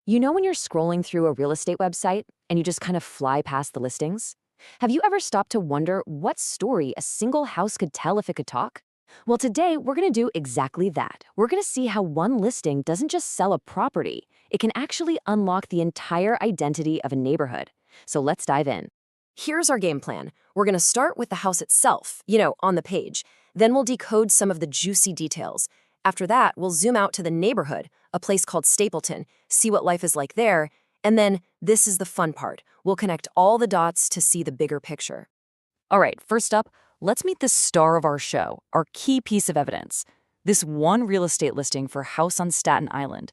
You know when you're scrolling through a real estate website and you just kind of fly past the listings? Have you ever stopped to wonder what story a single house could tell if it could talk? Well, today we're going to do exactly that. We're going to see how one listing doesn't just sell a property, it can actually unlock the entire identity of a neighborhood. So let's dive in. Here's our game plan. We're going to start with the house itself, on the page. Then we'll decode some of the juicy details. After that, we'll zoom out to the neighborhood, a place called Stapleton, see what life is like there, and then this is the fun part. We'll connect all the dots to see the bigger picture. All right, first up, let's meet the star of our show, our key piece of evidence. This one real estate listing for a house on Staten Island.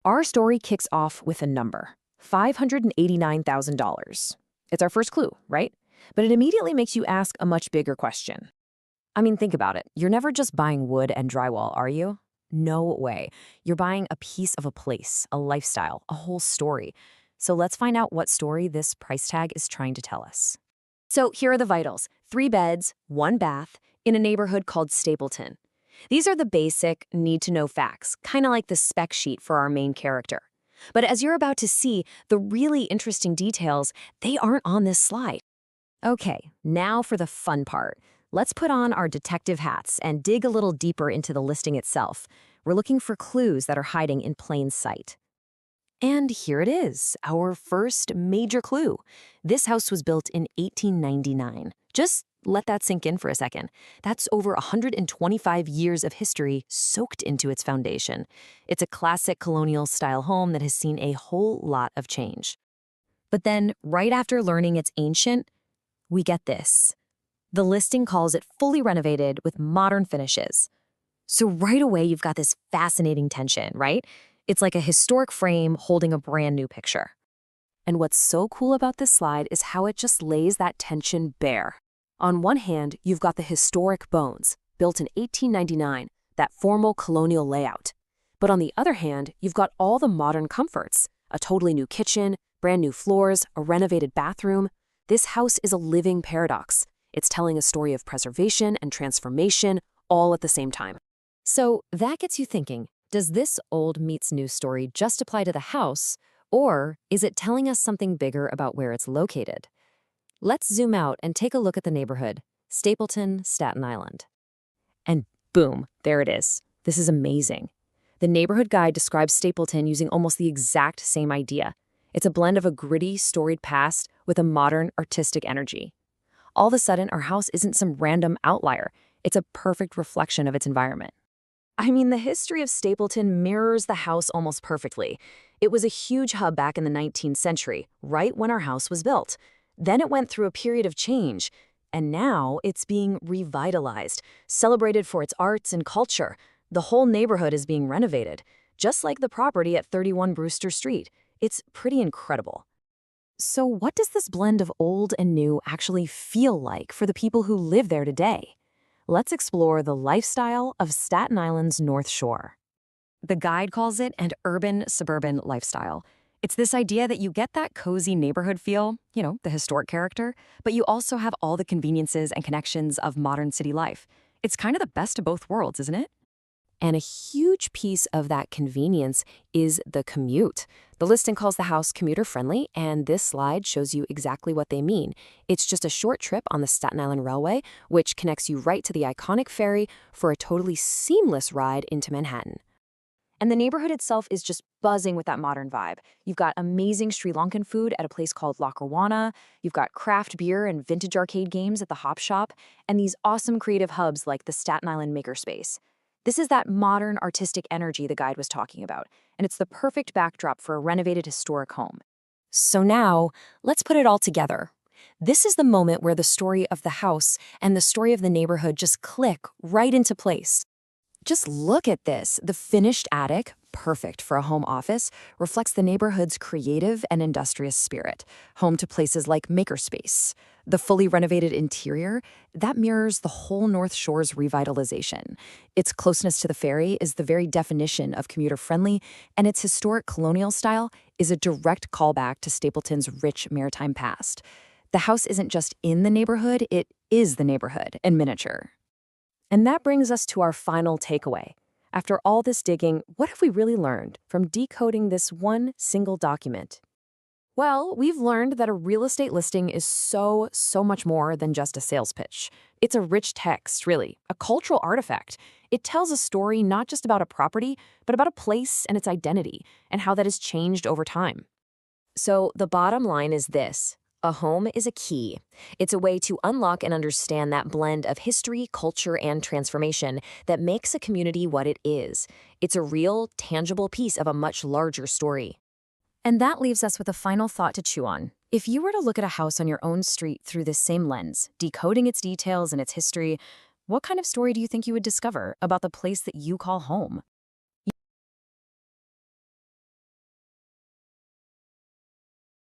Our story kicks off with a number, $589,000. It's our first clue, right? But it immediately makes you ask a much bigger question. I mean, think about it. You're never just buying wood and drywall, are you? No way. You're buying a piece of a place, a lifestyle, a whole story. So let's find out what story this price tag is trying to tell us. So here are the vitals. 3 beds, 1 bath, in a neighborhood called Stapleton. These are the basic, need-to-know facts, kind of like the spec sheet for our main character. But as you're about to see, the really interesting details, they aren't on this slide. Okay, now for the fun part. Let's put on our detective hats and dig a little deeper into the listing itself. We're looking for clues that are hiding in plain sight. And here it is, our first major clue. This house was built in 1899. Just let that sink in for a second. That's over 125 years of history soaked into its foundation. It's a classic colonial-style home that has seen a whole lot of change. But then, right after learning it's ancient, we get this. The listing calls it fully renovated with modern finishes. So right away, you've got this fascinating tension, right? It's like a historic frame holding a brand new picture. And what's so cool about this slide is how it just lays that tension bare. On one hand, you've got the historic bones, built in 1899, that formal colonial layout. But on the other hand, you've got all the modern comforts, a totally new kitchen, brand new floors, a renovated bathroom. This house is a living paradox. It's telling a story of preservation and transformation all at the same time. So that gets you thinking, does this old meets new story just apply to the house, or is it telling us something bigger about where it's located? Let's zoom out and take a look at the neighborhood, Stapleton, Staten Island. And boom, there it is. This is amazing. The neighborhood guide describes Stapleton using almost the exact same idea. It's a blend of a gritty, storied past with a modern, artistic energy. All of a sudden, our house isn't some random outlier. It's a perfect reflection of its environment. I mean, the history of Stapleton mirrors the house almost perfectly. It was a huge hub back in the 19th century, right when our house was built. Then it went through a period of change, and now it's being revitalized, celebrated for its arts and culture. The whole neighborhood is being renovated, just like the property at 31 Brewster St. It's pretty incredible. So what does this blend of old and new actually feel like for the people who live there today? Let's explore the lifestyle of Staten Island's North Shore. The guide calls it an urban-suburban lifestyle. It's this idea that you get that cozy neighborhood feel, the historic character, but you also have all the conveniences and connections of modern city life. It's kind of the best of both worlds, isn't it? And a huge piece of that convenience is the commute. The listing calls the house commuter-friendly, and this slide shows you exactly what they mean. It's just a short trip on the Staten Island Railway, which connects you right to the iconic ferry for a totally seamless ride into Manhattan. And the neighborhood itself is just buzzing with that modern vibe. You've got amazing Sri Lankan food at a place called La Caruana. You've got craft beer and vintage arcade games at the Hop Shop, and these awesome creative hubs like the Staten Island Makerspace. This is that modern artistic energy the guide was talking about, and it's the perfect backdrop for a renovated historic home. So now, let's put it all together. This is the moment where the story of the house and the story of the neighborhood just click right into place. Just look at this. The finished attic, perfect for a home office, reflects the neighborhood's creative and industrious spirit, home to places like Makerspace. The fully renovated interior, that mirrors the whole North Shore's revitalization. Its closeness to the ferry is the very definition of commuter-friendly, and its historic colonial style is a direct callback to Stapleton's rich maritime past. The house isn't just in the neighborhood, it is the neighborhood in miniature. And that brings us to our final takeaway. After all this digging, what have we really learned from decoding this one single document? Well, we've learned that a real estate listing is so much more than just a sales pitch. It's a rich text, really, a cultural artifact. It tells a story not just about a property, but about a place and its identity, and how that has changed over time. So the bottom line is this. A home is a key. It's a way to unlock and understand that blend of history, culture, and transformation that makes a community what it is. It's a real, tangible piece of a much larger story. And that leaves us with a final thought to chew on. If you were to look at a house on your own street through this same lens, decoding its details and its history, what kind of story do you think you would discover about the place that you call home?